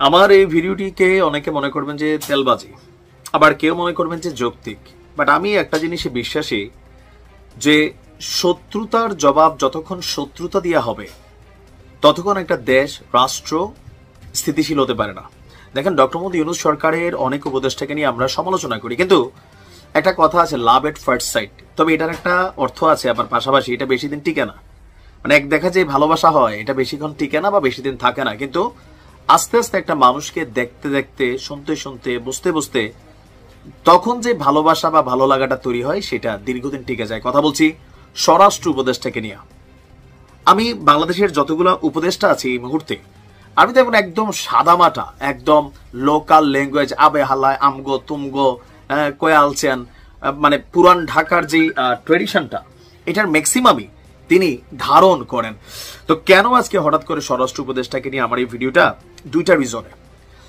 আমার এই ভিডিওটিকে অনেকে মনে করবেন যে তেলবাজি, আবার কেউ মনে করবেন যে যৌক্তিক। বাট আমি একটা জিনিসে বিশ্বাসী যে শত্রুতার জবাব যতক্ষণ শত্রুতা দিয়া হবে ততক্ষণ একটা দেশ রাষ্ট্র স্থিতিশীল হতে পারে না। দেখেন, ডক্টর মোহাম্মদ ইউনূস সরকারের অনেক উপদেষ্টাকে নিয়ে আমরা সমালোচনা করি, কিন্তু একটা কথা আছে, লাভ এট ফার্স্ট সাইট। তবে এটার একটা অর্থ আছে, আবার পাশাপাশি এটা বেশি দিন টিকে না। মানে এক দেখা যে ভালোবাসা হয়, এটা বেশিক্ষণ টিকে না বা বেশি দিন থাকে না, কিন্তু আস্তে আস্তে একটা মানুষকে দেখতে দেখতে, শুনতে শুনতে, বুঝতে বুঝতে তখন যে ভালোবাসা বা ভালো লাগাটা তৈরি হয় সেটা দীর্ঘদিন টিকে যায়। কথা বলছি স্বরাষ্ট্র উপদেষ্টাকে নিয়ে। আমি বাংলাদেশের যতগুলো উপদেষ্টা আছে এই মুহূর্তে, আমি তেমন একদম সাদামাটা, একদম লোকাল ল্যাঙ্গুয়েজ, আবে হালায় আমগো তুমগো কয়ে আলছেন, মানে পুরান ঢাকার যে ট্রেডিশনটা, এটার ম্যাক্সিমামই তিনি ধারণ করেন। তো কেন আজকে হঠাৎ করে স্বরাষ্ট্র উপদেষ্টাকে নিয়ে আমার এই ভিডিওটা? দুইটা রিজনে।